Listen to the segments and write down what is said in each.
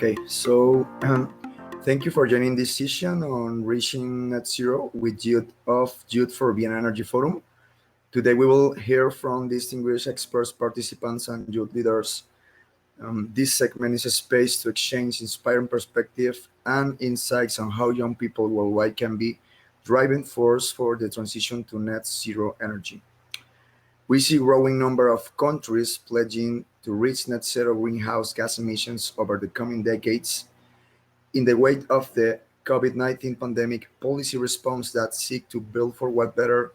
Okay, so thank you for joining this session on reaching net zero with Youth for Vienna Energy Forum. Today we will hear from distinguished experts, participants, and youth leaders. This segment is a space to exchange inspiring perspective and insights on how young people worldwide can be driving force for the transition to net zero energy. We see a growing number of countries pledging to reach net zero greenhouse gas emissions over the coming decades. In the wake of the COVID-19 pandemic, policy response that seek to build for what better,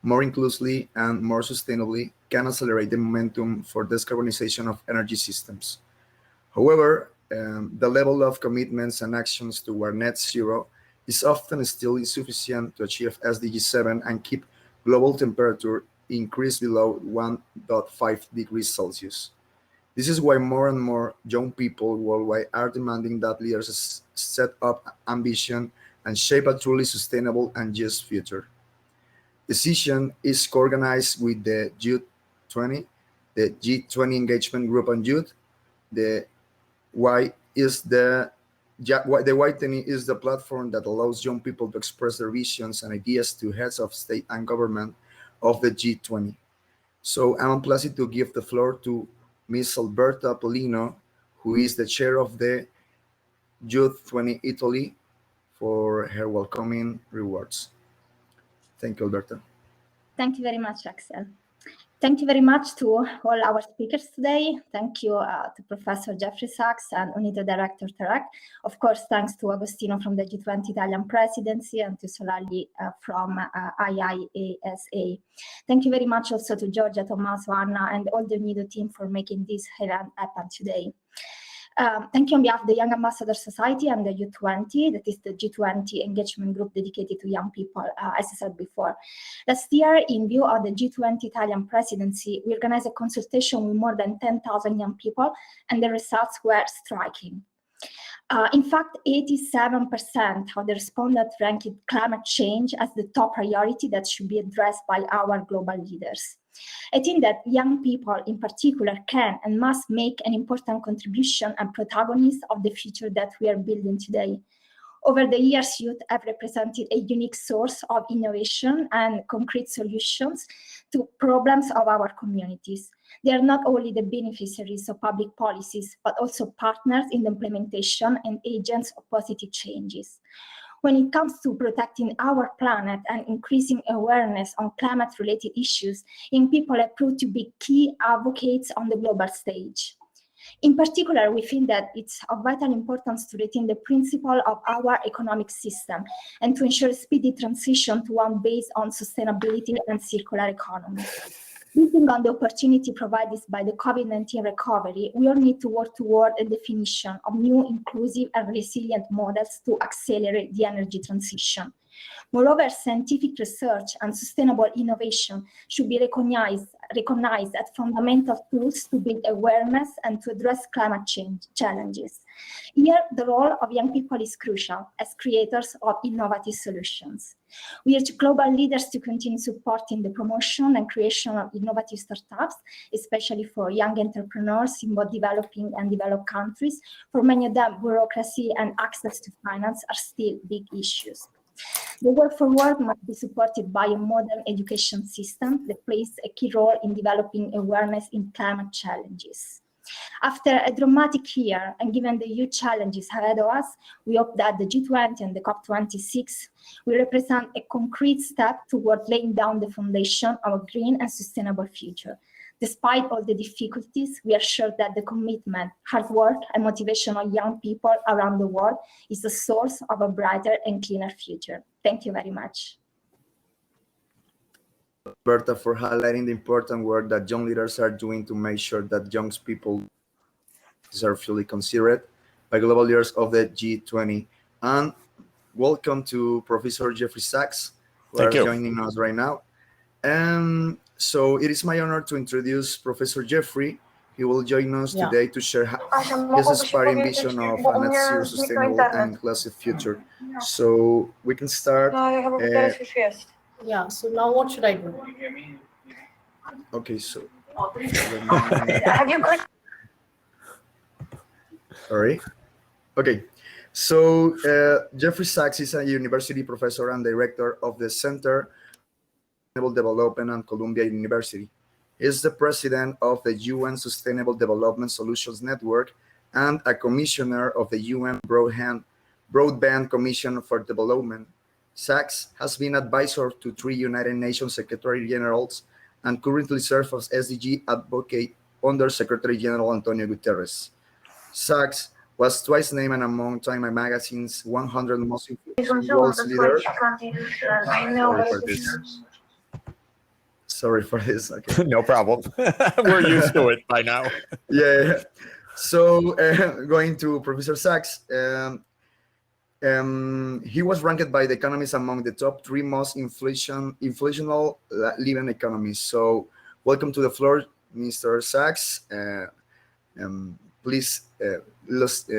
more inclusively, and more sustainably can accelerate the momentum for decarbonization of energy systems. However, the level of commitments and actions toward net zero is often still insufficient to achieve SDG 7 and keep global temperature increase below 1.5 degrees Celsius. This is why more and more young people worldwide are demanding that leaders set up ambition and shape a truly sustainable and just future. The session is co-organized with the Youth20, the G20 Engagement Group on Youth. The Y20 is the platform that allows young people to express their visions and ideas to heads of state and government of the G20. So I'm pleased to give the floor to Ms. Alberta Polino, who is the chair of the Youth20 Italy, for her welcoming rewards. Thank you, Alberta. Thank you very much, Axel. Thank you very much to all our speakers today. Thank you to Professor Jeffrey Sax and UNITE Director Tarek. Of course, thanks to Agostino from the G20 Italian Presidency and to Solali from IIASA. Thank you very much also to Giorgia, Tommaso, Anna, and all the UNIDO team for making this event happen today. Thank you on behalf of the Young Ambassador Society and the Youth20, that is the G20 engagement group dedicated to young people, as I said before. Last year, in view of the G20 Italian presidency, we organized a consultation with more than 10,000 young people, and the results were striking. In fact, 87% of the respondents ranked climate change as the top priority that should be addressed by our global leaders. I think that young people in particular can and must make an important contribution and protagonist of the future that we are building today. Over the years, youth have represented a unique source of innovation and concrete solutions to problems of our communities. They are not only the beneficiaries of public policies, but also partners in the implementation and agents of positive changes. When it comes to protecting our planet and increasing awareness on climate-related issues, young people have proved to be key advocates on the global stage. In particular, we feel that it's of vital importance to retain the principle of our economic system and to ensure a speedy transition to one based on sustainability and circular economy. Building on the opportunity provided by the COVID-19 recovery, we all need to work toward a definition of new, inclusive, and resilient models to accelerate the energy transition. Moreover, scientific research and sustainable innovation should be recognized as fundamental tools to build awareness and to address climate change challenges. Here, the role of young people is crucial as creators of innovative solutions. We urge global leaders to continue supporting the promotion and creation of innovative startups, especially for young entrepreneurs in both developing and developed countries. For many of them, bureaucracy and access to finance are still big issues. The work forward must be supported by a modern education system that plays a key role in developing awareness in climate challenges. After a dramatic year, and given the huge challenges ahead of us, we hope that the G20 and the COP26 will represent a concrete step toward laying down the foundation of a green and sustainable future. Despite all the difficulties, we are sure that the commitment, hard work, and motivation of young people around the world is the source of a brighter and cleaner future. Thank you very much. Berta, for highlighting the important work that young leaders are doing to make sure that young people are fully considered by global leaders of the G20. And welcome to Professor Jeffrey Sax, who is joining us right now. So it is my honor to introduce Professor Jeffrey. He will join us today to share his aspiring vision of a net zero sustainable and inclusive future. So we can start. Yeah, so now what should I do? Okay, so. Have you got? Sorry. Okay, so Jeffrey Sax is a university professor and director of the Center for Sustainable Development at Columbia University. He is the president of the UN Sustainable Development Solutions Network and a commissioner of the UN Broadband Commission for Development. Sachs has been advisor to 3 United Nations Secretary Generals and currently serves as SDG advocate under Secretary General Antonio Guterres. Sachs was twice named among Time Magazine's 100 most influential world leaders. Sorry for this. Okay. No problem. We're used to it by now. Yeah. So going to Professor Sachs, he was ranked by the economies among the top 3 most inflational living economies. So welcome to the floor, Mr. Sachs. Please just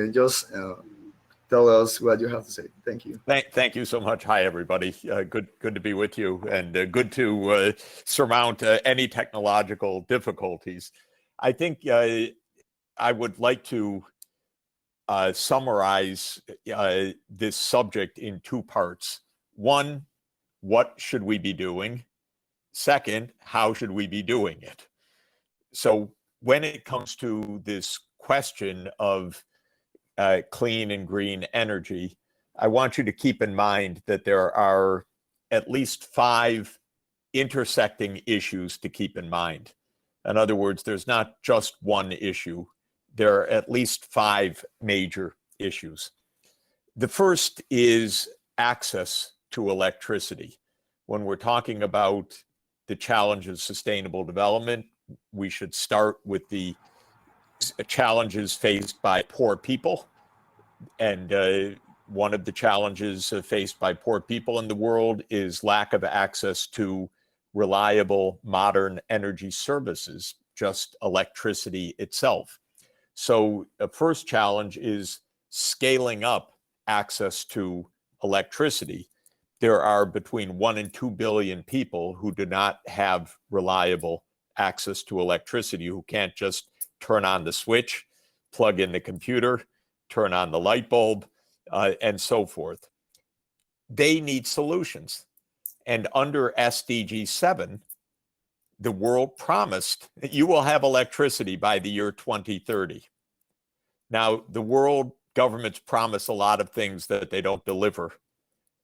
tell us what you have to say. Thank you. Thank you so much. Hi, everybody. Good to be with you, and good to surmount any technological difficulties. I think I would like to summarize this subject in 2 parts. One, what should we be doing? Second, how should we be doing it? So when it comes to this question of clean and green energy, I want you to keep in mind that there are at least 5 intersecting issues to keep in mind. In other words, there's not just one issue. There are at least 5 major issues. The first is access to electricity. When we're talking about the challenge of sustainable development, we should start with the challenges faced by poor people. And one of the challenges faced by poor people in the world is lack of access to reliable, modern energy services, just electricity itself. So the first challenge is scaling up access to electricity. There are between 1 and 2 billion people who do not have reliable access to electricity, who can't just turn on the switch, plug in the computer, turn on the light bulb, and so forth. They need solutions. And under SDG 7, the world promised that you will have electricity by the year 2030. Now, the world governments promise a lot of things that they don't deliver.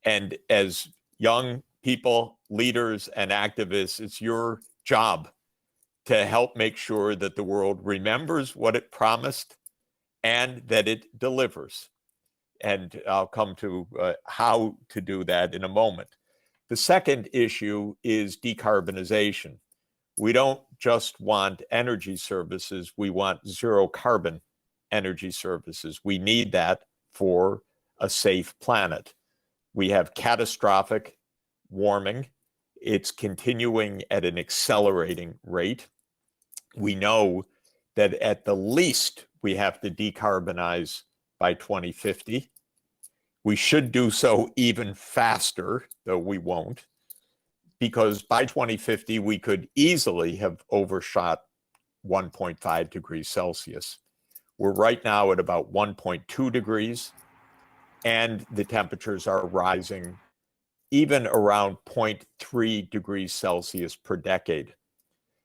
And as young people, leaders, and activists, it's your job to help make sure that the world remembers what it promised and that it delivers. And I'll come to how to do that in a moment. The second issue is decarbonization. We don't just want energy services, we want zero carbon energy services. We need that for a safe planet. We have catastrophic warming. It's continuing at an accelerating rate. We know that at the least we have to decarbonize by 2050. We should do so even faster, though we won't, because by 2050 we could easily have overshot 1.5 degrees Celsius. We're right now at about 1.2 degrees, and the temperatures are rising even around 0.3 degrees Celsius per decade.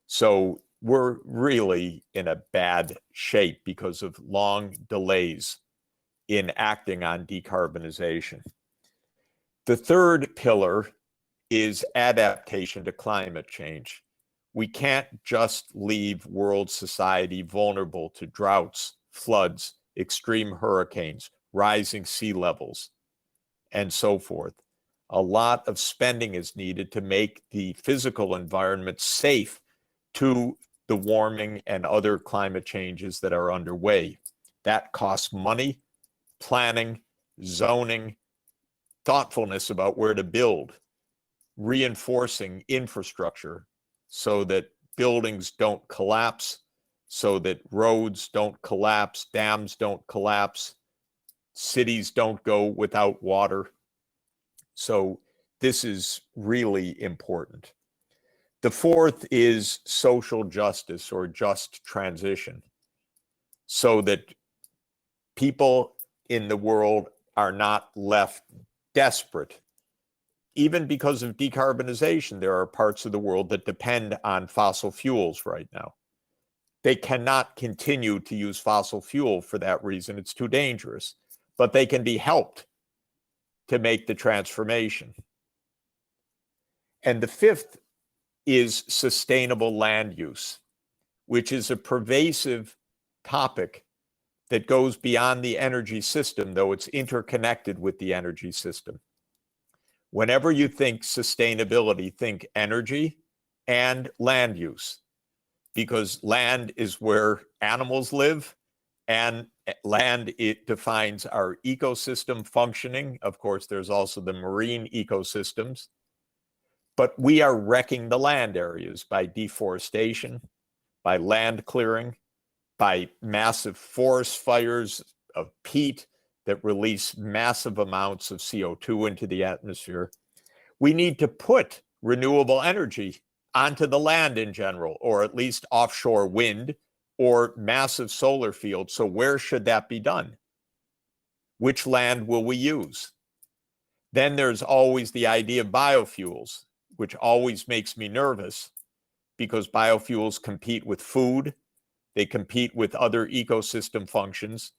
So we're really in a bad shape because of long delays in acting on decarbonization. The third pillar is adaptation to climate change. We can't just leave world society vulnerable to droughts, floods, extreme hurricanes, rising sea levels, and so forth. A lot of spending is needed to make the physical environment safe to the warming and other climate changes that are underway. That costs money, planning, zoning, thoughtfulness about where to build, reinforcing infrastructure so that buildings don't collapse, so that roads don't collapse, dams don't collapse, cities don't go without water. So this is really important. The fourth is social justice or just transition, so that people in the world are not left desperate. Even because of decarbonization, there are parts of the world that depend on fossil fuels right now. They cannot continue to use fossil fuel for that reason. It's too dangerous, but they can be helped to make the transformation. And the fifth is sustainable land use, which is a pervasive topic that goes beyond the energy system, though it's interconnected with the energy system. Whenever you think sustainability, think energy and land use, because land is where animals live, and land, it defines our ecosystem functioning. Of course, there's also the marine ecosystems, but we are wrecking the land areas by deforestation, by land clearing, by massive forest fires of peat that release massive amounts of CO2 into the atmosphere. We need to put renewable energy onto the land in general, or at least offshore wind or massive solar fields. So where should that be done? Which land will we use? Then there's always the idea of biofuels, which always makes me nervous because biofuels compete with food. They compete with other ecosystem functions.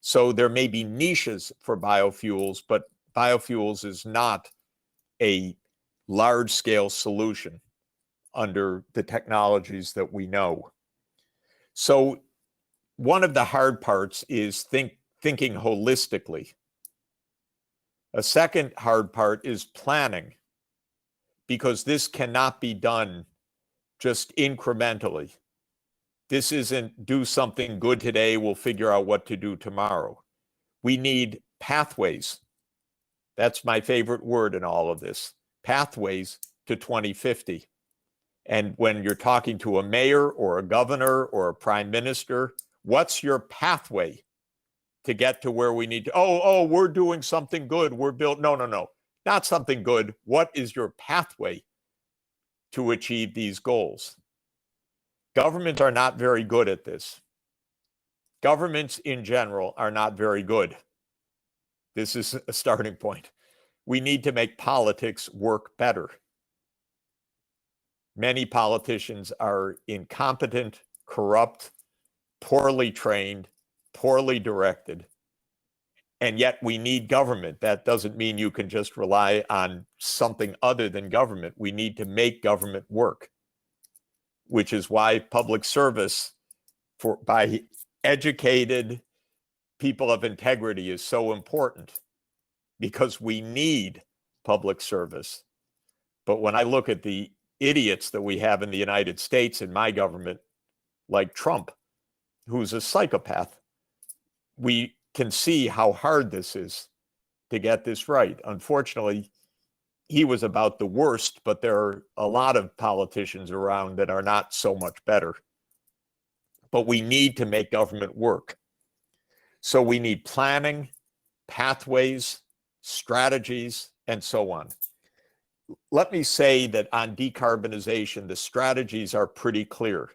So there may be niches for biofuels, but biofuels is not a large-scale solution under the technologies that we know. So one of the hard parts is thinking holistically. A second hard part is planning, because this cannot be done just incrementally. This isn't do something good today, we'll figure out what to do tomorrow. We need pathways. That's my favorite word in all of this. Pathways to 2050. And when you're talking to a mayor or a governor or a prime minister, what's your pathway to get to where we need to? Oh, we're doing something good. We're built. No, not something good. What is your pathway to achieve these goals? Governments are not very good at this. Governments in general are not very good. This is a starting point. We need to make politics work better. Many politicians are incompetent, corrupt, poorly trained, poorly directed, and yet we need government. That doesn't mean you can just rely on something other than government. We need to make government work, which is why public service by educated people of integrity is so important, because we need public service. But when I look at the idiots that we have in the United States in my government, like Trump, who's a psychopath, we can see how hard this is to get this right. Unfortunately, he was about the worst, but there are a lot of politicians around that are not so much better. But we need to make government work. So we need planning, pathways, strategies, and so on. Let me say that on decarbonization, the strategies are pretty clear.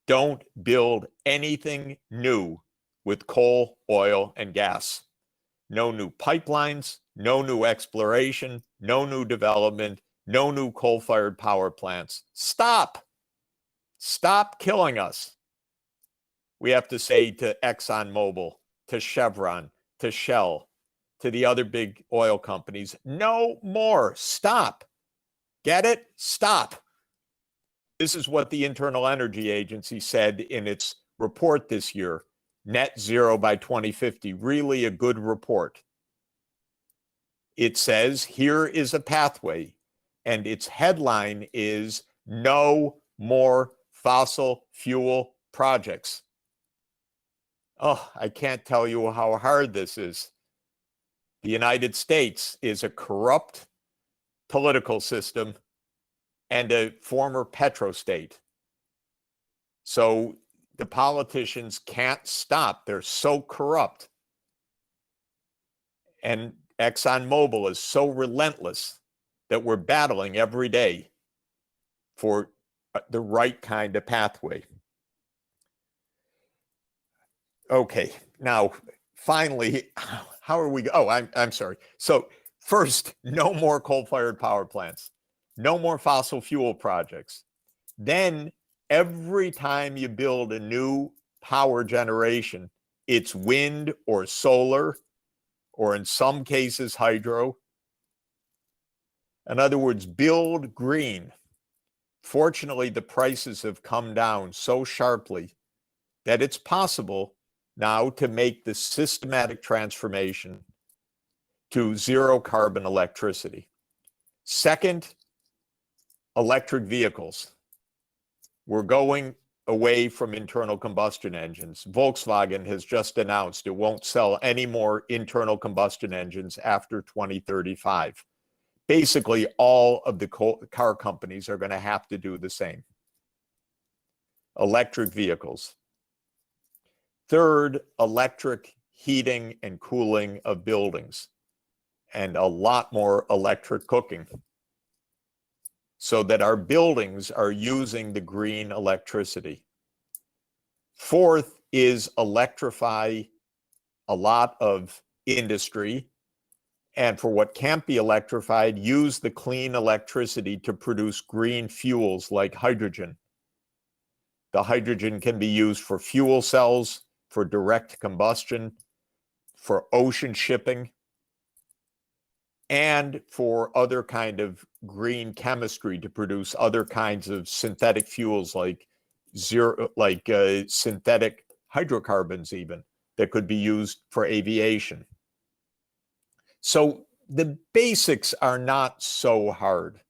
Don't build anything new with coal, oil, and gas. No new pipelines, no new exploration, no new development, no new coal-fired power plants. Stop! Stop killing us. We have to say to ExxonMobil, to Chevron, to Shell, to the other big oil companies, no more. Stop. Get it? Stop. This is what the Internal Energy Agency said in its report this year, net zero by 2050. Really a good report. It says, here is a pathway, and its headline is no more fossil fuel projects. Oh, I can't tell you how hard this is. The United States is a corrupt political system and a former petrostate. So the politicians can't stop. They're so corrupt. And ExxonMobil is so relentless that we're battling every day for the right kind of pathway. Okay, now finally, how are we? Oh, I'm sorry. So first, no more coal-fired power plants, no more fossil fuel projects. Then every time you build a new power generation, it's wind or solar, or in some cases, hydro. In other words, build green. Fortunately, the prices have come down so sharply that it's possible now to make the systematic transformation to zero carbon electricity. Second, electric vehicles. We're going away from internal combustion engines. Volkswagen has just announced it won't sell any more internal combustion engines after 2035. Basically, all of the car companies are going to have to do the same. Electric vehicles. Third, electric heating and cooling of buildings, and a lot more electric cooking, so that our buildings are using the green electricity. Fourth is electrify a lot of industry, and for what can't be electrified, use the clean electricity to produce green fuels like hydrogen. The hydrogen can be used for fuel cells, for direct combustion, for ocean shipping, and for other kind of green chemistry to produce other kinds of synthetic fuels like synthetic hydrocarbons even that could be used for aviation. So the basics are not so hard,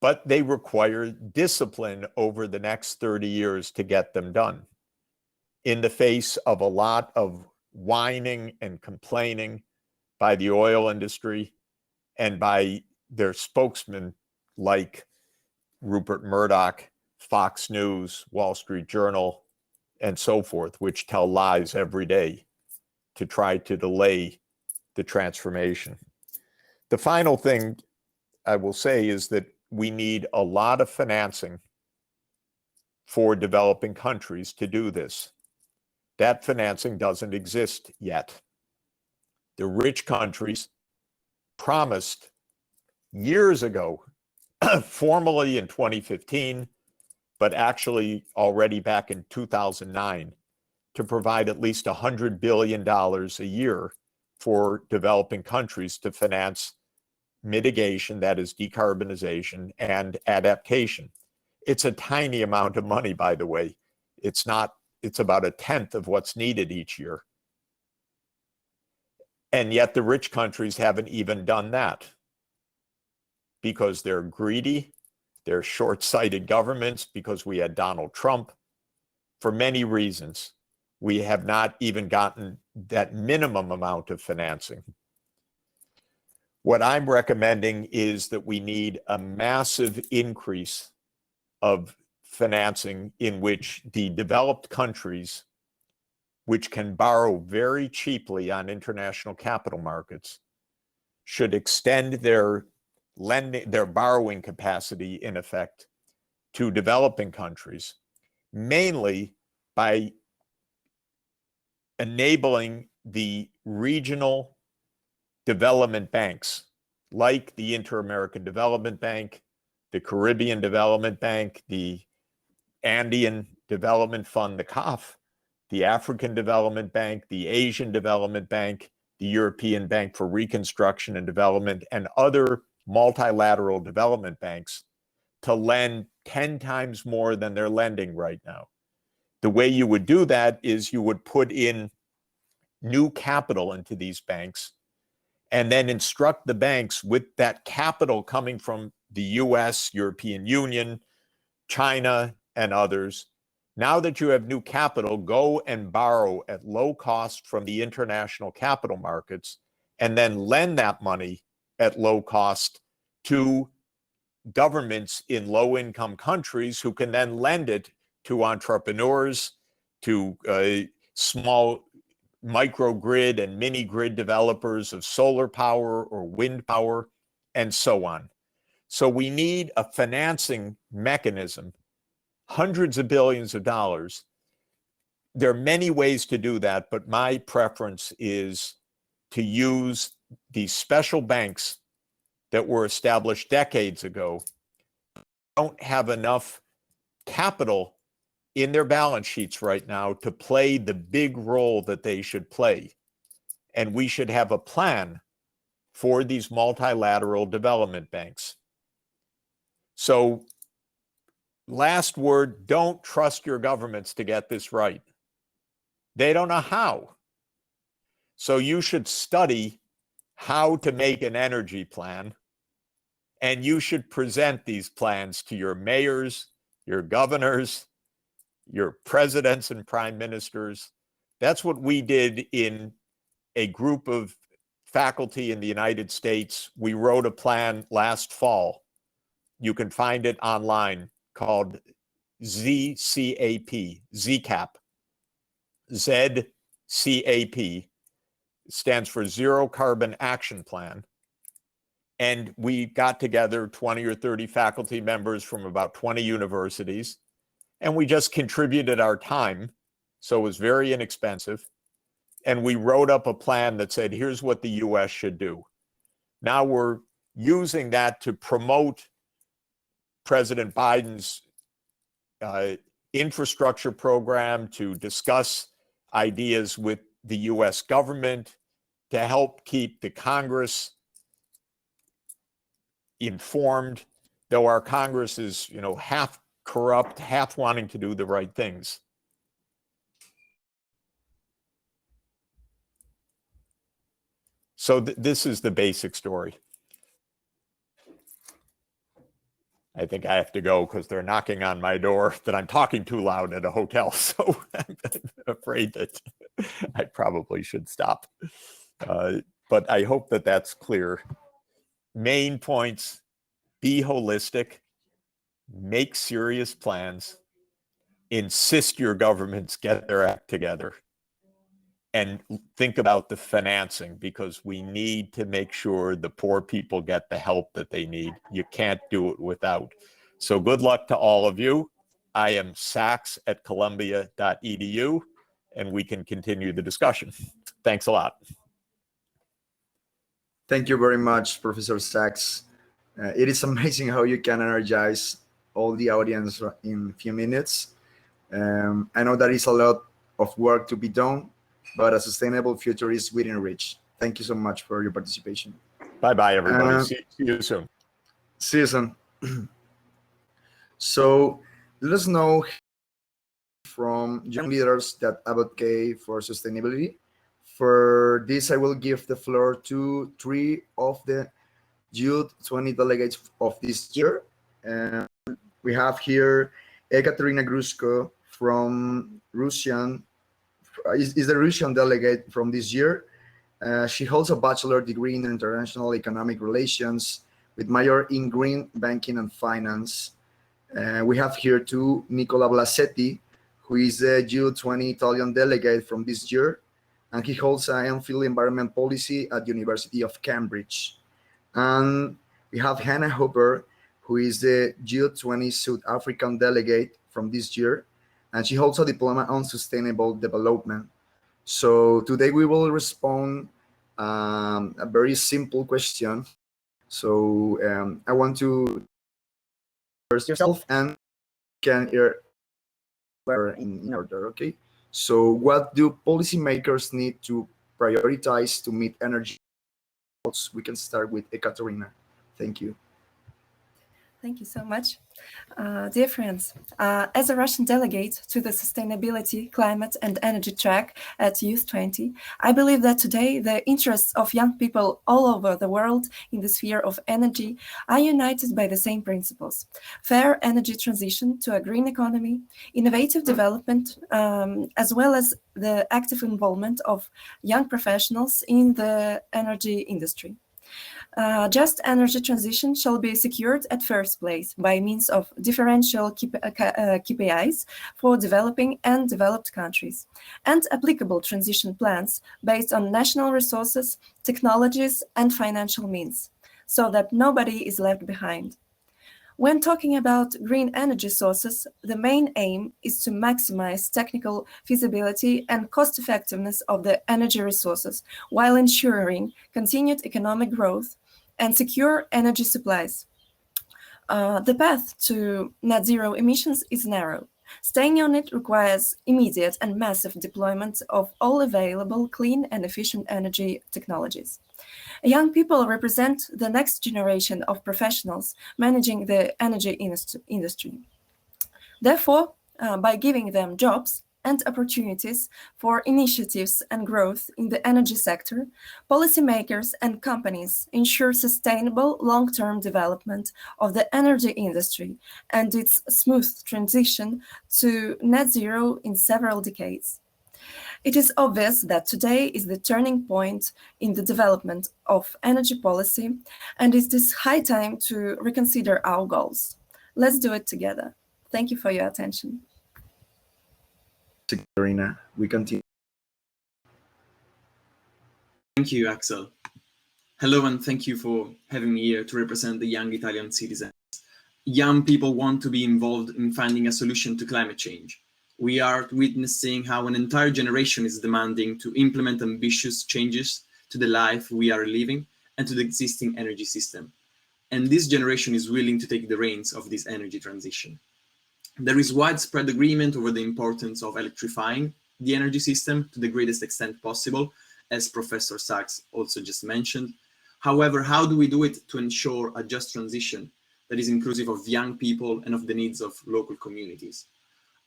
but they require discipline over the next 30 years to get them done, in the face of a lot of whining and complaining by the oil industry and by their spokesmen like Rupert Murdoch, Fox News, Wall Street Journal, and so forth, which tell lies every day to try to delay the transformation. The final thing I will say is that we need a lot of financing for developing countries to do this. That financing doesn't exist yet. The rich countries promised years ago, formally in 2015, but actually already back in 2009, to provide at least $100 billion a year for developing countries to finance mitigation, that is decarbonization, and adaptation. It's a tiny amount of money, by the way. It's about 1/10 of what's needed each year. And yet the rich countries haven't even done that because they're greedy, they're short-sighted governments, because we had Donald Trump. For many reasons, we have not even gotten that minimum amount of financing. What I'm recommending is that we need a massive increase of financing in which the developed countries, which can borrow very cheaply on international capital markets, should extend their borrowing capacity, in effect, to developing countries, mainly by enabling the regional development banks, like the Inter-American Development Bank, the Caribbean Development Bank, the Andean Development Fund, the CAF, the African Development Bank, the Asian Development Bank, the European Bank for Reconstruction and Development, and other multilateral development banks to lend 10 times more than they're lending right now. The way you would do that is you would put in new capital into these banks and then instruct the banks with that capital coming from the US, European Union, China, and others. Now that you have new capital, go and borrow at low cost from the international capital markets, and then lend that money at low cost to governments in low-income countries who can then lend it to entrepreneurs, to small microgrid and mini grid developers of solar power or wind power, and so on. So we need a financing mechanism, hundreds of billions of dollars, there are many ways to do that, but my preference is to use these special banks that were established decades ago, don't have enough capital in their balance sheets right now to play the big role that they should play. And we should have a plan for these multilateral development banks. So, last word, don't trust your governments to get this right. They don't know how. So you should study how to make an energy plan, and you should present these plans to your mayors, your governors, your presidents and prime ministers. That's what we did in a group of faculty in the United States. We wrote a plan last fall. You can find it online, called ZCAP, ZCAP. ZCAP stands for Zero Carbon Action Plan. And we got together 20 or 30 faculty members from about 20 universities, and we just contributed our time. So it was very inexpensive. And we wrote up a plan that said, here's what the US should do. Now we're using that to promote President Biden's infrastructure program, to discuss ideas with the US government, to help keep the Congress informed, though our Congress is, half corrupt, half wanting to do the right things. So this is the basic story. I think I have to go because they're knocking on my door that I'm talking too loud at a hotel. So I'm afraid that I probably should stop. But I hope that that's clear. Main points: be holistic, make serious plans, insist your governments get their act together, and think about the financing, because we need to make sure the poor people get the help that they need. You can't do it without. So good luck to all of you. I am Sax at columbia.edu, and we can continue the discussion. Thanks a lot. Thank you very much, Professor Sax. It is amazing how you can energize all the audience in a few minutes. I know there is a lot of work to be done, but a sustainable future is within reach. Thank you so much for your participation. Bye-bye, everybody. See you soon. See you soon. So let us know from young leaders that advocate for sustainability. For this, I will give the floor to 3 of the Y20 delegates of this year. We have here Ekaterina Grushko from Russian, is the Russian delegate from this year. She holds a bachelor degree in international economic relations with major in green banking and finance. We have here too Nicola Blasetti, who is the Y20 Italian delegate from this year, and he holds an MPhil environment policy at the University of Cambridge. And we have Hannah Hooper, who is the Y20 South African delegate from this year, and she holds a diploma on sustainable development. So today we will respond a very simple question. So I want to first yourself and can hear in order, okay? So what do policymakers need to prioritize to meet energy goals? We can start with Ekaterina. Thank you. Thank you so much. Dear friends, as a Russian delegate to the Sustainability, Climate and Energy track at Y20, I believe that today the interests of young people all over the world in the sphere of energy are united by the same principles: fair energy transition to a green economy, innovative development, as well as the active involvement of young professionals in the energy industry. Just energy transition shall be secured at first place by means of differential KPIs for developing and developed countries, and applicable transition plans based on national resources, technologies, and financial means, so that nobody is left behind. When talking about green energy sources, the main aim is to maximize technical feasibility and cost effectiveness of the energy resources while ensuring continued economic growth and secure energy supplies. The path to net zero emissions is narrow. Staying on it requires immediate and massive deployment of all available clean and efficient energy technologies. Young people represent the next generation of professionals managing the energy industry. Therefore, by giving them jobs and opportunities for initiatives and growth in the energy sector, policymakers and companies ensure sustainable long-term development of the energy industry and its smooth transition to net zero in several decades. It is obvious that today is the turning point in the development of energy policy, and it is high time to reconsider our goals. Let's do it together. Thank you for your attention. Karina, we continue. Thank you, Axel. Hello, and thank you for having me here to represent the young Italian citizens. Young people want to be involved in finding a solution to climate change. We are witnessing how an entire generation is demanding to implement ambitious changes to the life we are living and to the existing energy system. And this generation is willing to take the reins of this energy transition. There is widespread agreement over the importance of electrifying the energy system to the greatest extent possible, as Professor Sax also just mentioned. However, how do we do it to ensure a just transition that is inclusive of young people and of the needs of local communities?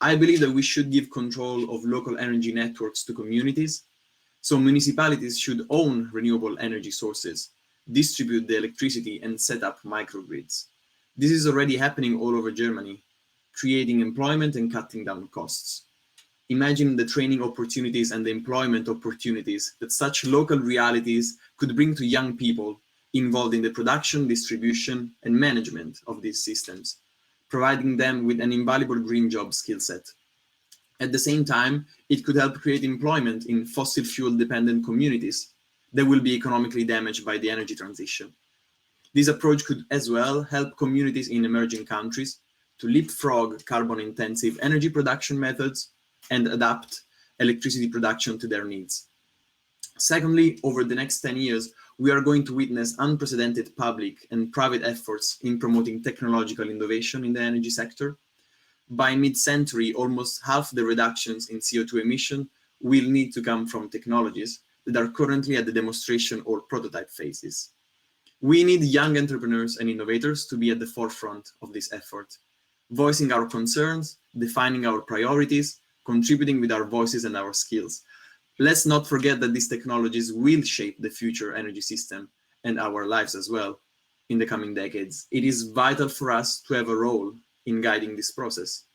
I believe that we should give control of local energy networks to communities. So municipalities should own renewable energy sources, distribute the electricity, and set up microgrids. This is already happening all over Germany, creating employment and cutting down costs. Imagine the training opportunities and the employment opportunities that such local realities could bring to young people involved in the production, distribution, and management of these systems, providing them with an invaluable green job skill set. At the same time, it could help create employment in fossil fuel dependent communities that will be economically damaged by the energy transition. This approach could as well help communities in emerging countries to leapfrog carbon intensive energy production methods and adapt electricity production to their needs. Secondly, over the next 10 years, we are going to witness unprecedented public and private efforts in promoting technological innovation in the energy sector. By mid-century, almost half the reductions in CO2 emission will need to come from technologies that are currently at the demonstration or prototype phases. We need young entrepreneurs and innovators to be at the forefront of this effort, voicing our concerns, defining our priorities, contributing with our voices and our skills. Let's not forget that these technologies will shape the future energy system and our lives as well in the coming decades. It is vital for us to have a role in guiding this process.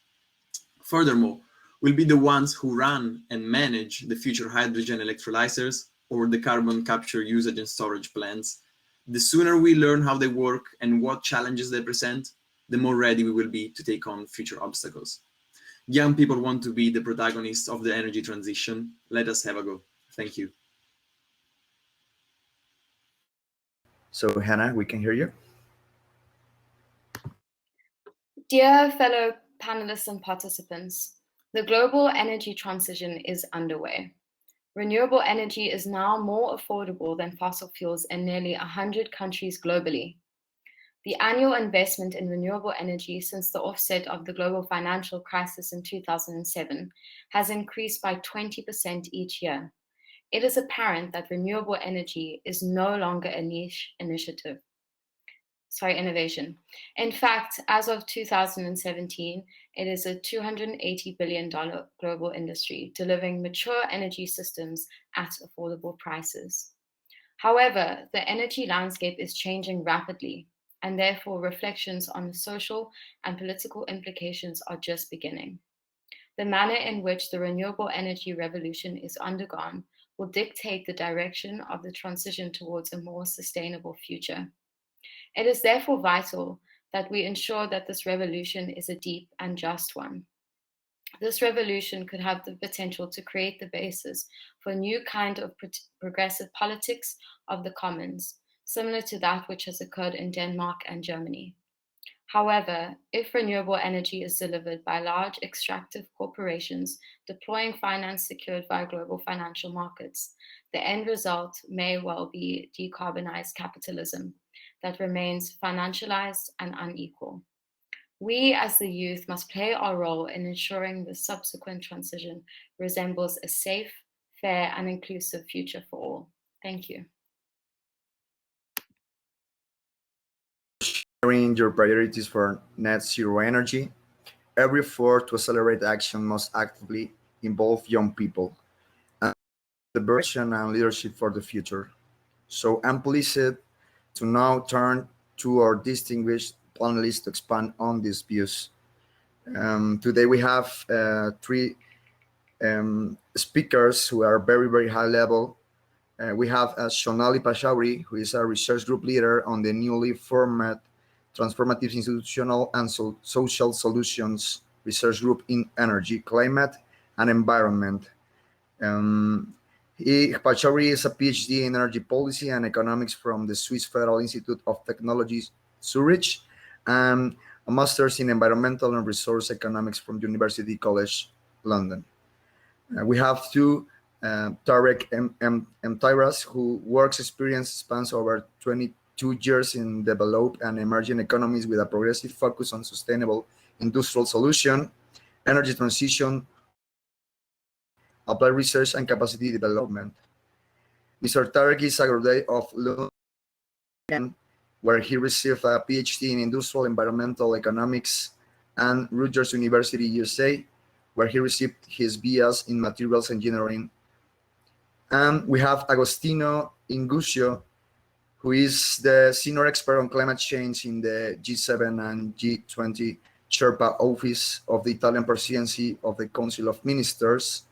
Furthermore, we'll be the ones who run and manage the future hydrogen electrolyzers or the carbon capture usage and storage plants. The sooner we learn how they work and what challenges they present, the more ready we will be to take on future obstacles. Young people want to be the protagonists of the energy transition. Let us have a go. Thank you. So Hannah, we can hear you. Dear fellow panelists and participants, the global energy transition is underway. Renewable energy is now more affordable than fossil fuels in nearly 100 countries globally. The annual investment in renewable energy since the offset of the global financial crisis in 2007 has increased by 20% each year. It is apparent that renewable energy is no longer a niche innovation. In fact, as of 2017, it is a $280 billion global industry, delivering mature energy systems at affordable prices. However, the energy landscape is changing rapidly, and therefore reflections on the social and political implications are just beginning. The manner in which the renewable energy revolution is undergone will dictate the direction of the transition towards a more sustainable future. It is therefore vital that we ensure that this revolution is a deep and just one. This revolution could have the potential to create the basis for a new kind of progressive politics of the commons, similar to that which has occurred in Denmark and Germany. However, if renewable energy is delivered by large extractive corporations deploying finance secured by global financial markets, the end result may well be decarbonized capitalism that remains financialized and unequal. We as the youth must play our role in ensuring the subsequent transition resembles a safe, fair, and inclusive future for all. Thank you. Sharing your priorities for net zero energy, every effort to accelerate action must actively involve young people and the direction and leadership for the future. So I'm pleased to now turn to our distinguished panelists to expand on these views. Today we have three speakers who are very, very high level. We have Shonali Pachauri, who is a research group leader on the newly formed Transformative Institutional and Social Solutions Research Group in Energy, Climate, and Environment. Pachauri is a PhD in energy policy and economics from the Swiss Federal Institute of Technology, Zurich, and a master's in environmental and resource economics from University College London. We have two Tarek M. Tyras, who works experience spans over 22 years in developed and emerging economies with a progressive focus on sustainable industrial solution, energy transition, applied research, and capacity development. Mr. Tarek is a graduate of London, where he received a PhD in industrial environmental economics, and Rutgers University, USA, where he received his BS in materials engineering. And we have Agostino Inguscio, who is the senior expert on climate change in the G7 and G20 Sherpa office of the Italian presidency of the Council of Ministers.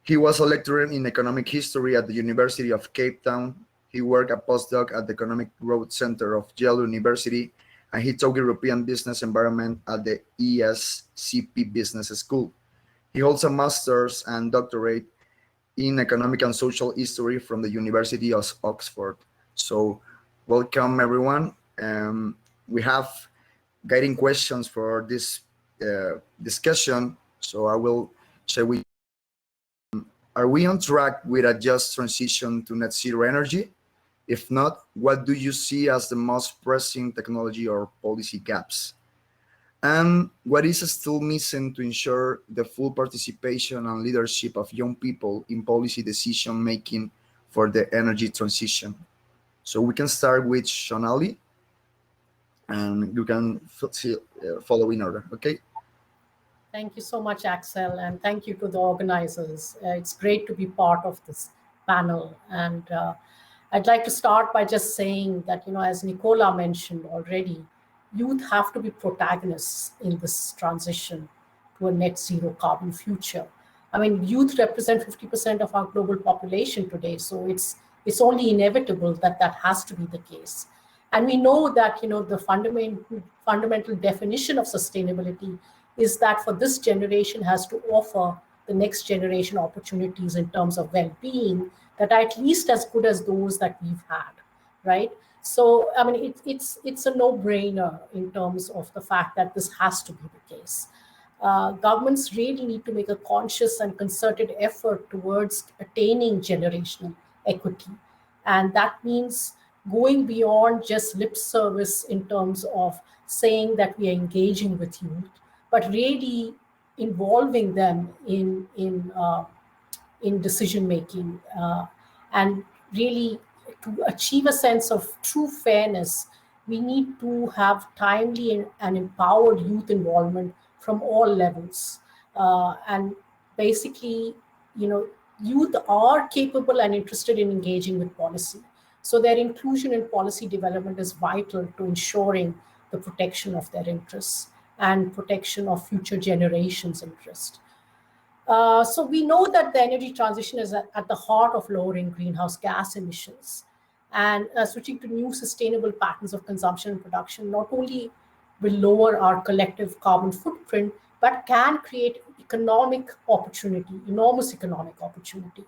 He was a lecturer in economic history at the University of Cape Town. He worked a postdoc at the Economic Growth Center of Yale University, and he taught European business environment at the ESCP Business School. He holds a master's and doctorate in economic and social history from the University of Oxford. So welcome everyone. We have guiding questions for this discussion. So I will share with you. Are we on track with a just transition to net zero energy? If not, what do you see as the most pressing technology or policy gaps? And what is still missing to ensure the full participation and leadership of young people in policy decision making for the energy transition? So we can start with Shonali, and you can follow in order, okay? Thank you so much, Axel, and thank you to the organizers. It's great to be part of this panel. And I'd like to start by just saying that, as Nicola mentioned already, youth have to be protagonists in this transition to a net zero carbon future. I mean, youth represent 50% of our global population today, so it's only inevitable that that has to be the case. And we know that, the fundamental definition of sustainability is that for this generation has to offer the next generation opportunities in terms of well-being that are at least as good as those that we've had, right? So, I mean, it's a no-brainer in terms of the fact that this has to be the case. Governments really need to make a conscious and concerted effort towards attaining generational equity. And that means going beyond just lip service in terms of saying that we are engaging with youth, but really involving them in decision-making and really to achieve a sense of true fairness, we need to have timely and empowered youth involvement from all levels. And basically, youth are capable and interested in engaging with policy. So their inclusion in policy development is vital to ensuring the protection of their interests and protection of future generations' interests. So we know that the energy transition is at the heart of lowering greenhouse gas emissions. And switching to new sustainable patterns of consumption and production not only will lower our collective carbon footprint, but can create economic opportunity, enormous economic opportunity.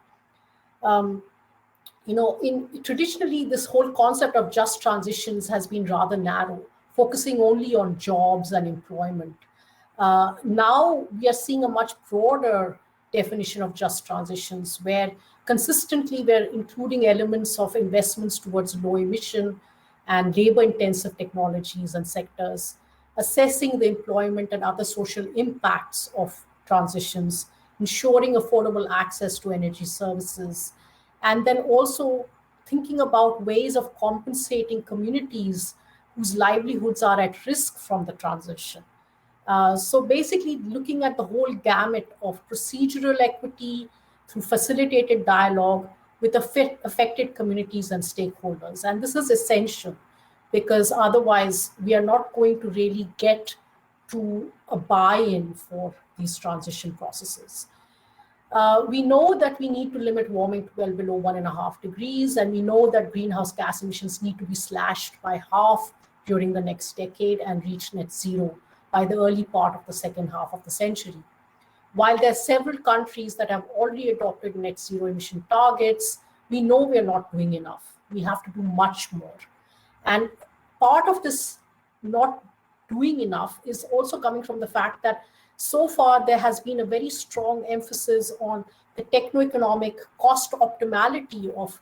Traditionally, this whole concept of just transitions has been rather narrow, focusing only on jobs and employment. Now we are seeing a much broader definition of just transitions, where consistently we're including elements of investments towards low emission and labor-intensive technologies and sectors, assessing the employment and other social impacts of transitions, ensuring affordable access to energy services, and then also thinking about ways of compensating communities whose livelihoods are at risk from the transition. So basically looking at the whole gamut of procedural equity through facilitated dialogue with affected communities and stakeholders. And this is essential because otherwise we are not going to really get to a buy-in for these transition processes. We know that we need to limit warming to well below 1.5 degrees, and we know that greenhouse gas emissions need to be slashed by half during the next decade and reach net zero by the early part of the second half of the century. While there are several countries that have already adopted net zero emission targets, we know we are not doing enough. We have to do much more. And part of this not doing enough is also coming from the fact that so far there has been a very strong emphasis on the techno-economic cost optimality of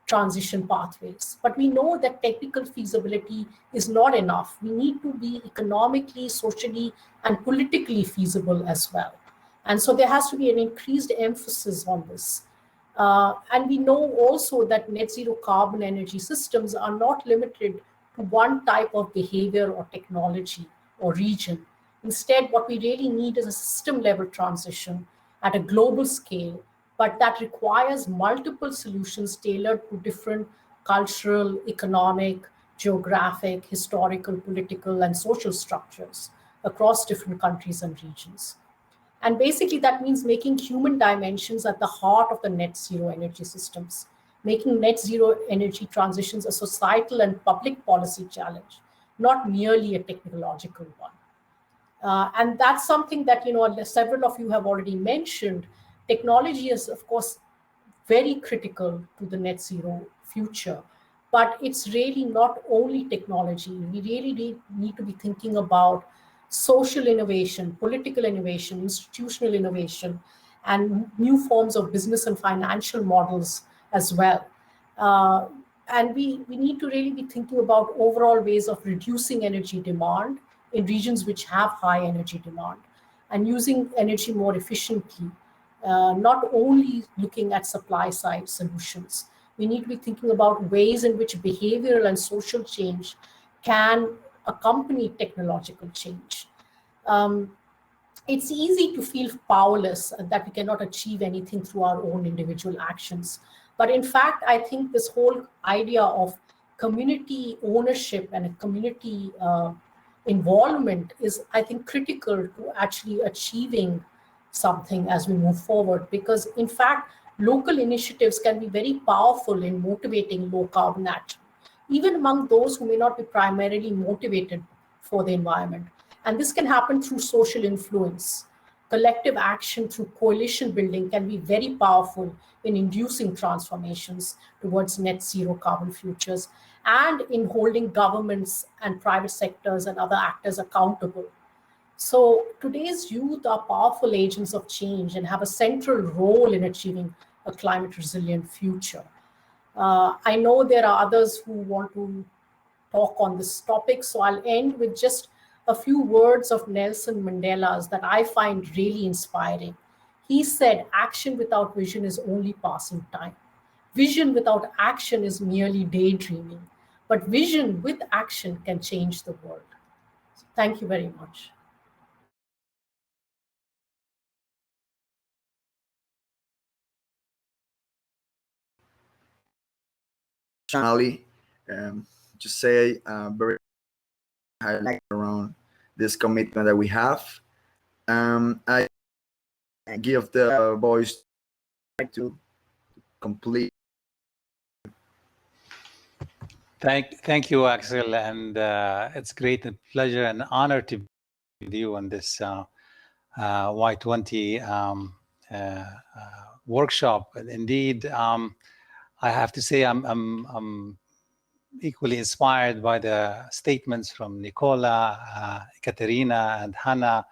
transition pathways. But we know that technical feasibility is not enough. We need to be economically, socially, and politically feasible as well. And so there has to be an increased emphasis on this. And we know also that net zero carbon energy systems are not limited to one type of behavior or technology or region. Instead, what we really need is a system level transition at a global scale, but that requires multiple solutions tailored to different cultural, economic, geographic, historical, political, and social structures across different countries and regions. And basically that means making human dimensions at the heart of the net zero energy systems, making net zero energy transitions a societal and public policy challenge, not merely a technological one. And that's something that, several of you have already mentioned. Technology is, of course, very critical to the net zero future, but it's really not only technology. We really need to be thinking about social innovation, political innovation, institutional innovation, and new forms of business and financial models as well. And we need to really be thinking about overall ways of reducing energy demand in regions which have high energy demand and using energy more efficiently, not only looking at supply side solutions. We need to be thinking about ways in which behavioral and social change can accompany technological change. It's easy to feel powerless and that we cannot achieve anything through our own individual actions. But in fact, I think this whole idea of community ownership and a community involvement is, I think, critical to actually achieving something as we move forward. Because in fact, local initiatives can be very powerful in motivating low carbon action, even among those who may not be primarily motivated for the environment. And this can happen through social influence. Collective action through coalition building can be very powerful in inducing transformations towards net zero carbon futures and in holding governments and private sectors and other actors accountable. So today's youth are powerful agents of change and have a central role in achieving a climate resilient future. I know there are others who want to talk on this topic, so I'll end with just a few words of Nelson Mandela's that I find really inspiring. He said, "Action without vision is only passing time. Vision without action is merely daydreaming, but vision with action can change the world." So thank you very much. Ali, just say very highlight around this commitment that we have. I give the voice to complete. Thank you, Axel, and it's great a pleasure and honor to be with you on this Y20 workshop. Indeed, I have to say I'm equally inspired by the statements from Nicola, Katerina, and Hannah,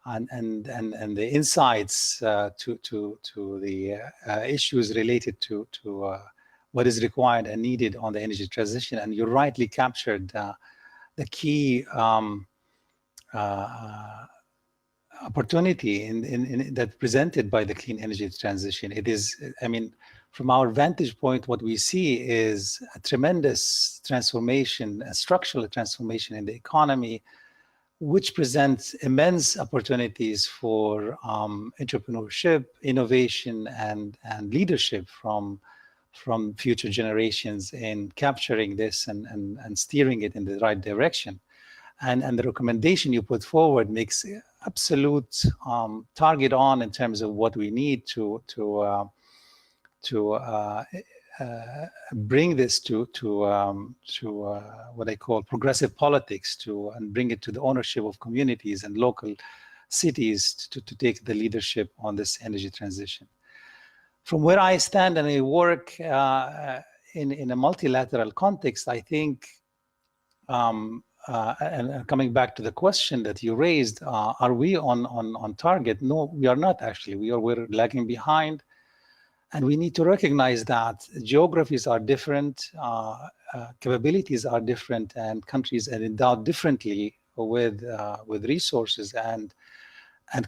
and the insights to the issues related to what is required and needed on the energy transition. And you rightly captured the key opportunity that presented by the clean energy transition. It is, I mean, from our vantage point, what we see is a tremendous transformation, a structural transformation in the economy, which presents immense opportunities for entrepreneurship, innovation, and leadership from future generations in capturing this and steering it in the right direction. And the recommendation you put forward makes absolute target on in terms of what we need to bring this to what I call progressive politics, and bring it to the ownership of communities and local cities to take the leadership on this energy transition. From where I stand and I work in a multilateral context, I think, and coming back to the question that you raised, are we on target? No, we are not actually. We're lagging behind. And we need to recognize that geographies are different, capabilities are different, and countries are endowed differently with resources, and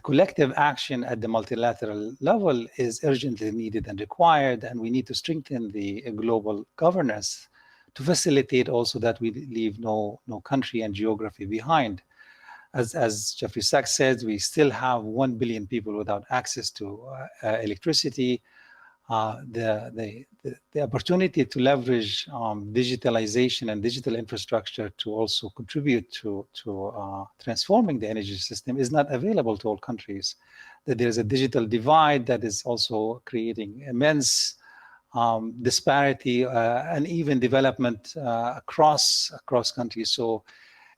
collective action at the multilateral level is urgently needed and required. And we need to strengthen the global governance to facilitate also that we leave no country and geography behind. As Jeffrey Sax said, we still have 1 billion people without access to electricity. The opportunity to leverage digitalization and digital infrastructure to also contribute to transforming the energy system is not available to all countries. That there's a digital divide that is also creating immense disparity and even development across countries. So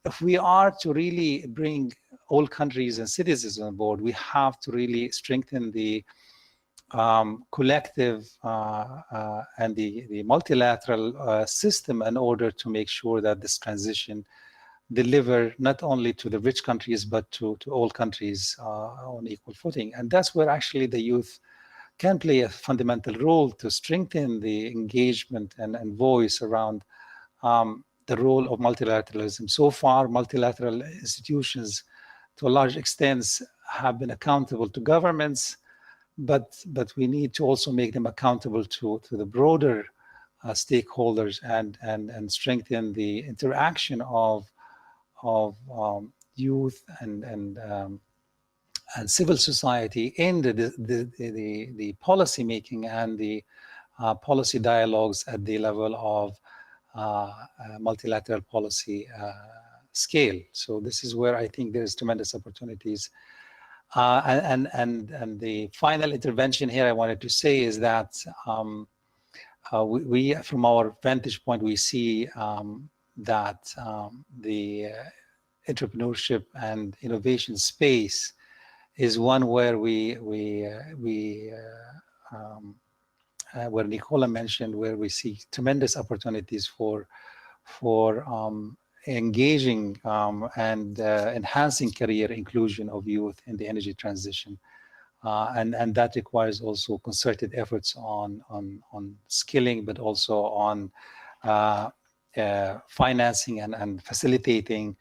if we are to really bring all countries and citizens on board, we have to really strengthen the collective and the multilateral system in order to make sure that this transition deliver not only to the rich countries, but to all countries on equal footing. And that's where actually the youth can play a fundamental role to strengthen the engagement and voice around the role of multilateralism. So far, multilateral institutions, to a large extent, have been accountable to governments, but we need to also make them accountable to the broader stakeholders and strengthen the interaction of youth and civil society in the policy making and the policy dialogues at the level of multilateral policy scale. So this is where I think there's tremendous opportunities. And the final intervention here I wanted to say is that we from our vantage point, we see that the entrepreneurship and innovation space is one where where Nicola mentioned, where we see tremendous opportunities for engaging and enhancing career inclusion of youth in the energy transition. And that requires also concerted efforts on skilling, but also on financing and facilitating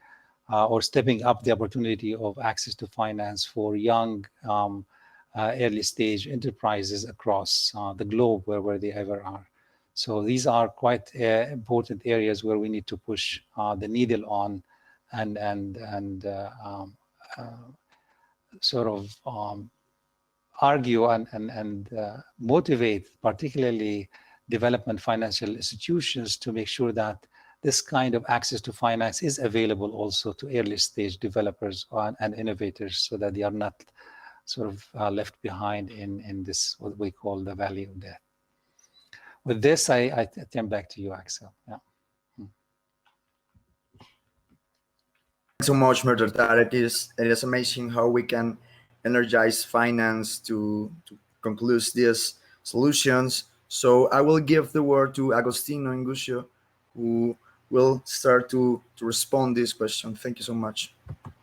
or stepping up the opportunity of access to finance for young early stage enterprises across the globe where they ever are. So these are quite important areas where we need to push the needle on and sort of argue and motivate particularly development financial institutions to make sure that this kind of access to finance is available also to early stage developers and innovators, so that they are not sort of left behind in this, what we call the valley of death. With this, I turn back to you, Axel. Yeah. Thanks so much, Murtaza. It is amazing how we can energize finance to conclude these solutions So I will give the word to Agostino and Guscio, who will start to respond this question. Thank you so much. Thank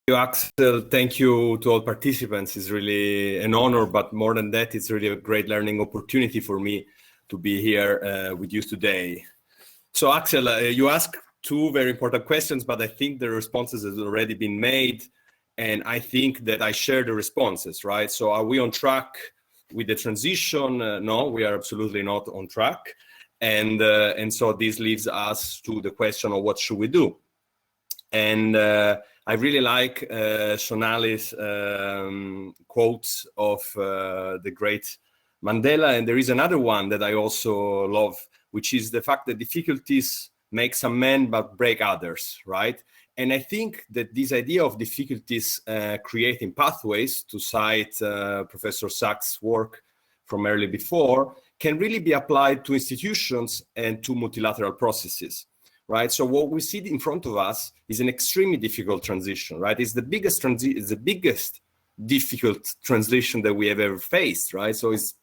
you, Axel. Thank you to all participants. It's really an honor, but more than that, it's really a great learning opportunity for me to be here with you today. So Axel, you asked two very important questions, but I think the responses have already been made. And I think that I share the responses, right? So are we on track with the transition? No, we are absolutely not on track. And so this leads us to the question of what should we do? And I really like Sonali's quotes of the great Mandela. And there is another one that I also love, which is the fact that difficulties make some men but break others, right? And I think that this idea of difficulties creating pathways, to cite Professor Sax' work from early before, can really be applied to institutions and to multilateral processes, right? So what we see in front of us is an extremely difficult transition, right? It's the biggest difficult transition that we have ever faced, right? So it's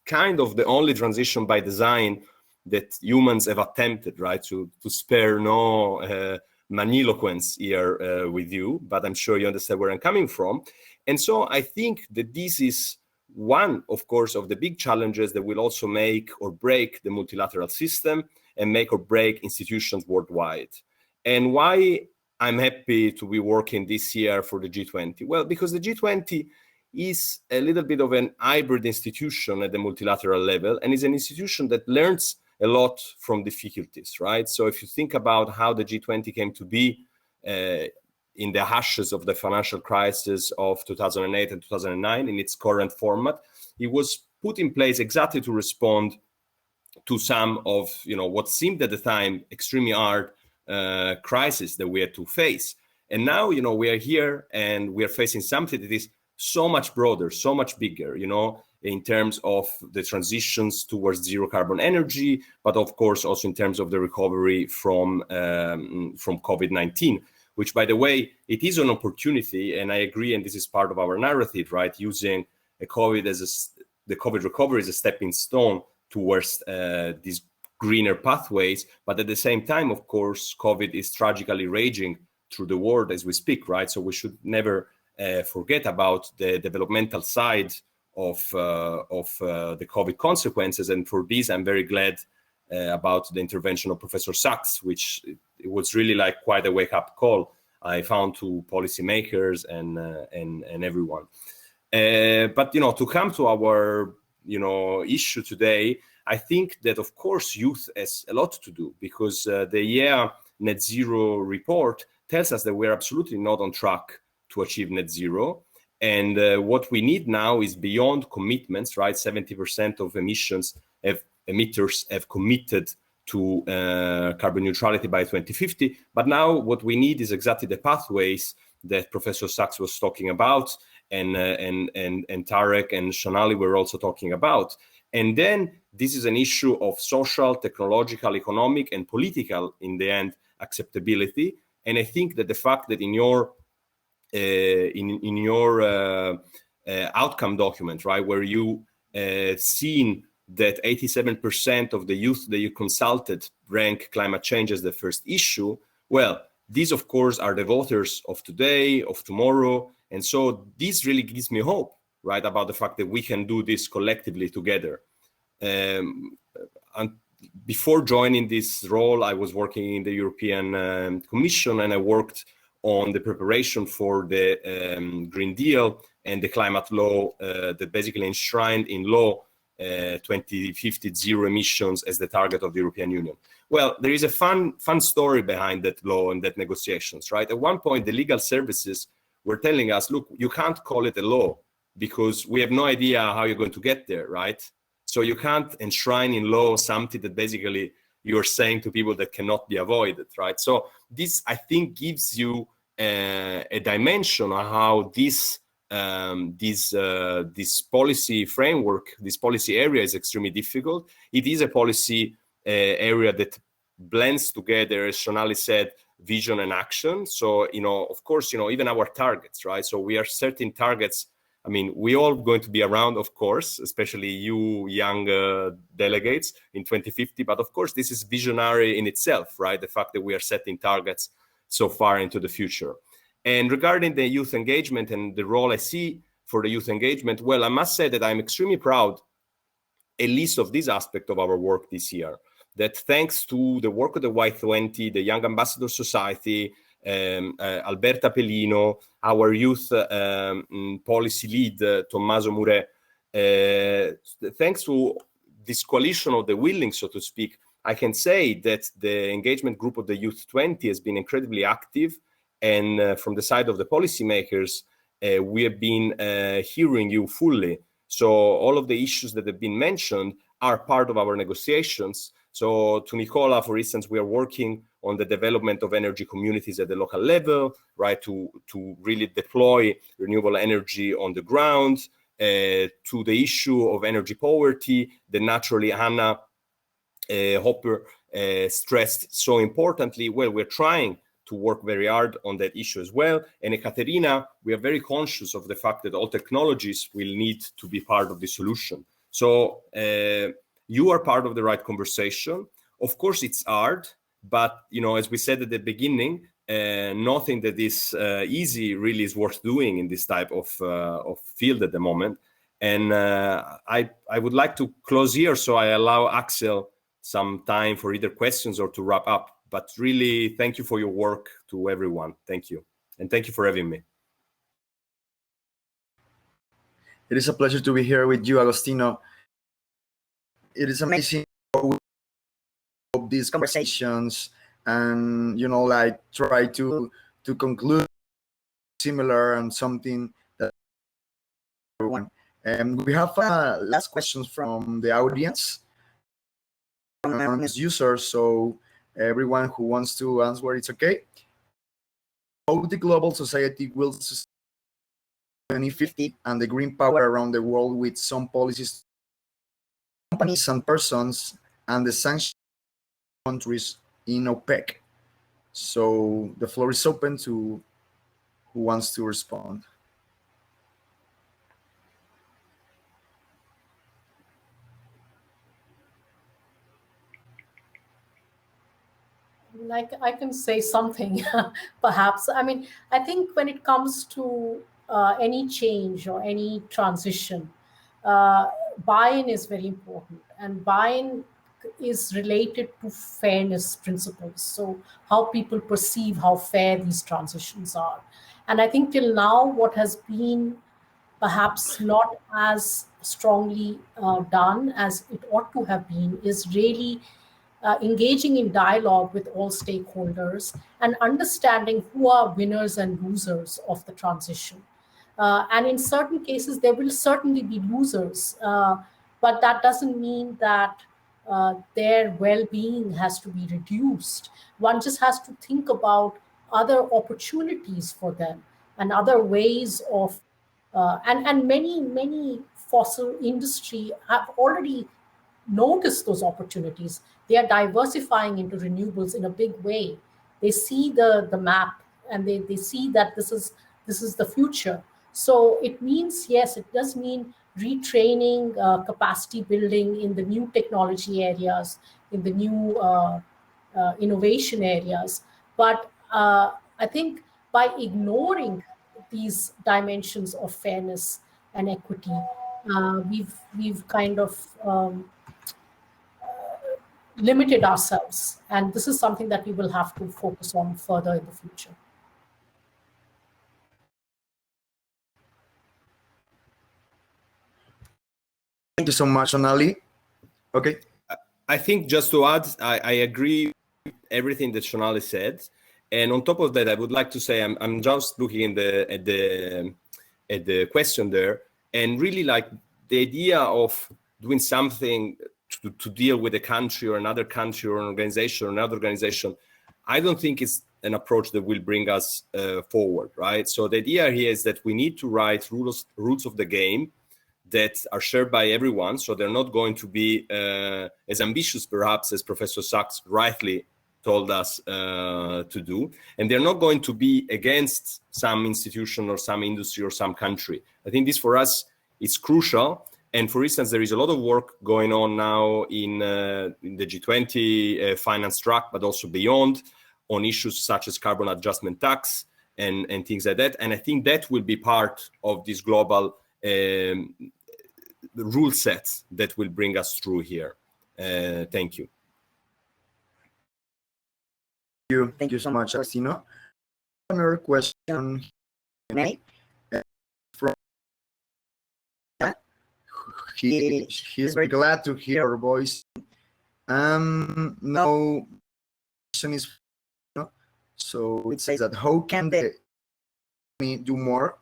kind of the only transition by design that humans have attempted, right? To spare no magniloquence here with you, but I'm sure you understand where I'm coming from. And so I think that this is one, of course, of the big challenges that will also make or break the multilateral system and make or break institutions worldwide. And why I'm happy to be working this year for the G20? Well, because the G20 is a little bit of an hybrid institution at the multilateral level, and is an institution that learns a lot from difficulties, right? So if you think about how the G20 came to be in the ashes of the financial crisis of 2008 and 2009 in its current format, it was put in place exactly to respond to some of, what seemed at the time extremely hard crisis that we had to face. And now, we are here and we are facing something that is so much broader, so much bigger, in terms of the transitions towards zero carbon energy, but of course also in terms of the recovery from COVID-19, which, by the way, it is an opportunity, and I agree, and this is part of our narrative, right? Using the COVID recovery as a stepping stone towards these greener pathways, but at the same time, of course, COVID is tragically raging through the world as we speak, right? So we should never forget about the developmental side of the COVID consequences. And for this, I'm very glad about the intervention of Professor Sax, which it was really like quite a wake-up call, I found, to policymakers and everyone. But to come to our issue today, I think that of course youth has a lot to do, because the year net zero report tells us that we're absolutely not on track to achieve net zero. And what we need now is beyond commitments, right? 70% of emitters have committed to carbon neutrality by 2050. But now what we need is exactly the pathways that Professor Sax was talking about, and Tarek and Sonali were also talking about. And then this is an issue of social, technological, economic, and political, in the end, acceptability. And I think that the fact that in your outcome document, right, where you seen that 87% of the youth that you consulted rank climate change as the first issue, well, these, of course, are the voters of today, of tomorrow. And so this really gives me hope, right, about the fact that we can do this collectively together. And before joining this role, I was working in the European Commission, and I worked on the preparation for the Green Deal and the climate law that basically enshrined in law 2050 zero emissions as the target of the European Union. Well, there is a fun story behind that law and that negotiations, right? At one point, the legal services were telling us, look, you can't call it a law because we have no idea how you're going to get there, right? So you can't enshrine in law something that basically you're saying to people that cannot be avoided, right? So this, I think, gives you a dimension on how this policy framework, this policy area is extremely difficult. It is a policy area that blends together, as Sonali said, vision and action. So, of course, even our targets, right? So we are setting targets I mean, we all going to be around, of course, especially you young delegates in 2050. But of course, this is visionary in itself, right? The fact that we are setting targets so far into the future. And regarding the youth engagement and the role I see for the youth engagement, well, I must say that I'm extremely proud, at least of this aspect of our work this year, that thanks to the work of the Y20, the Young Ambassador Society, Alberta Pelino, our youth policy lead, Tommaso Mure, thanks to this coalition of the willing, so to speak, I can say that the engagement group of the Youth 20 has been incredibly active. And from the side of the policymakers, we have been hearing you fully. So all of the issues that have been mentioned are part of our negotiations. So to Nicola, for instance, we are working on the development of energy communities at the local level, right, to really deploy renewable energy on the ground, to the issue of energy poverty, that naturally Hannah Hopper stressed so importantly. Well, we're trying to work very hard on that issue as well. And Ekaterina, we are very conscious of the fact that all technologies will need to be part of the solution. So you are part of the right conversation. Of course, it's hard, but as we said at the beginning, nothing that is easy really is worth doing in this type of field at the moment. And I would like to close here, so I allow Axel some time for either questions or to wrap up. But really, thank you for your work to everyone. Thank you. And thank you for having me. It is a pleasure to be here with you, Agostino. It is amazing of these conversations and, try to conclude similar and something that everyone. And we have last questions from the audience, anonymous users. So everyone who wants to answer, it's okay. How the global society will sustain 2050 and the green power around the world with some policies, companies and persons, and the sanctioned countries in OPEC. So the floor is open to who wants to respond. Like I can say something, perhaps. I mean, I think when it comes to any change or any transition, buy-in is very important, and buy-in is related to fairness principles. So how people perceive how fair these transitions are. And I think till now, what has been perhaps not as strongly done as it ought to have been is really engaging in dialogue with all stakeholders and understanding who are winners and losers of the transition. And in certain cases, there will certainly be losers, but that doesn't mean that their well-being has to be reduced. One just has to think about other opportunities for them and other ways of, and many fossil industry have already noticed those opportunities. They are diversifying into renewables in a big way. They see the map and they see that this is the future. So it means, yes, it does mean retraining, capacity building in the new technology areas, in the new innovation areas. But I think by ignoring these dimensions of fairness and equity, we've kind of limited ourselves. And this is something that we will have to focus on further in the future. Thank you so much, Sonali. Okay. I think just to add, I agree with everything that Sonali said. And on top of that, I would like to say, I'm just looking at the question there, and really like the idea of doing something to deal with a country or another country or an organization or another organization, I don't think it's an approach that will bring us forward, right? So the idea here is that we need to write rules of the game that are shared by everyone. So they're not going to be as ambitious, perhaps, as Professor Sachs rightly told us to do, and they're not going to be against some institution or some industry or some country. I think this for us is crucial. And for instance, there is a lot of work going on now in the G20 finance track, but also beyond, on issues such as carbon adjustment tax and things like that. And I think that will be part of this global rule set that will bring us through here. Thank you. Thank you so much, Agostino. Another question from he's very glad to hear our voice. No question is, so it says that how can they do more?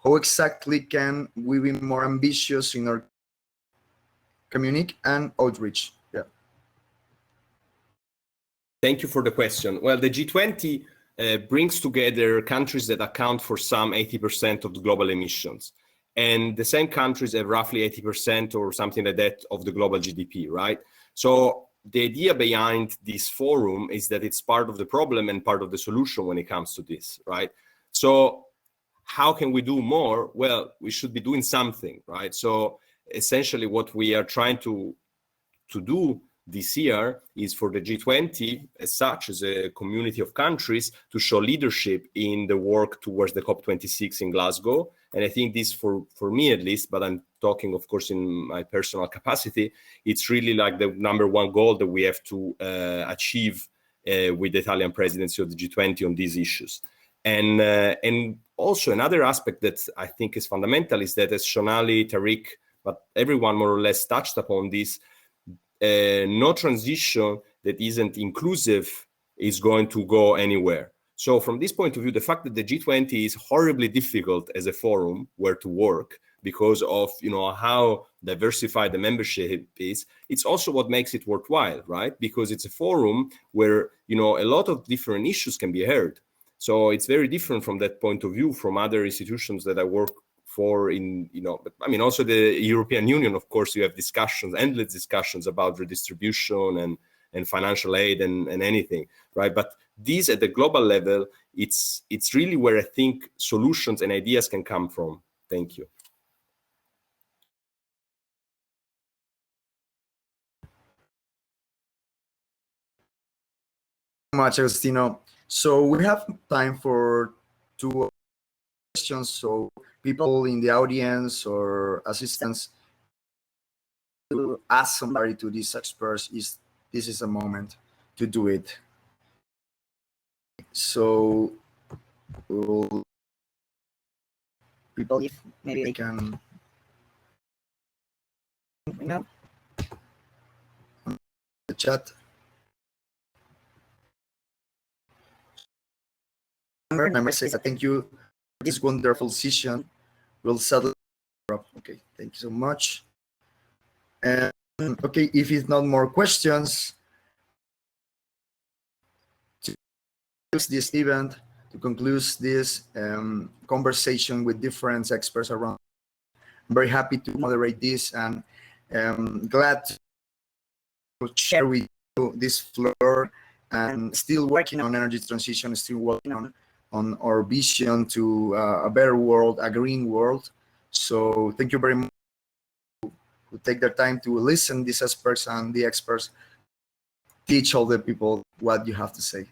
How exactly can we be more ambitious in our community and outreach? Yeah. Thank you for the question. Well, the G20 brings together countries that account for some 80% of the global emissions. And the same countries have roughly 80% or something like that of the global GDP, right? So the idea behind this forum is that it's part of the problem and part of the solution when it comes to this, right? So how can we do more? Well, we should be doing something, right? So essentially what we are trying to do this year is for the G20 as such, as a community of countries, to show leadership in the work towards the COP26 in Glasgow. And I think this, for me at least, but I'm talking of course in my personal capacity, it's really like the number one goal that we have to achieve with the Italian presidency of the G20 on these issues. And also another aspect that I think is fundamental is that, as Shonali, Tariq, but everyone more or less touched upon this, no transition that isn't inclusive is going to go anywhere. So from this point of view, the fact that the G20 is horribly difficult as a forum where to work because of how diversified the membership is, it's also what makes it worthwhile, right? Because it's a forum where a lot of different issues can be heard. So it's very different from that point of view from other institutions that I work for but I mean, also the European Union, of course, you have discussions, endless discussions about redistribution and financial aid and anything, right? But these at the global level, it's really where I think solutions and ideas can come from. Thank you. Much, Agostino. So we have time for 2 questions. So people in the audience or assistants to ask somebody to these experts, this is a moment to do it. So people, if maybe they can the chat. Remember, says thank you for this wonderful session. We'll settle up. Okay, thank you so much. And okay, if it's not more questions, to close this event, to conclude this conversation with different experts around, I'm very happy to moderate this and glad to share with you this floor, and still working on energy transition, still working on our vision to a better world, a green world. So thank you very much who take their time to listen, these experts, and the experts teach all the people what you have to say.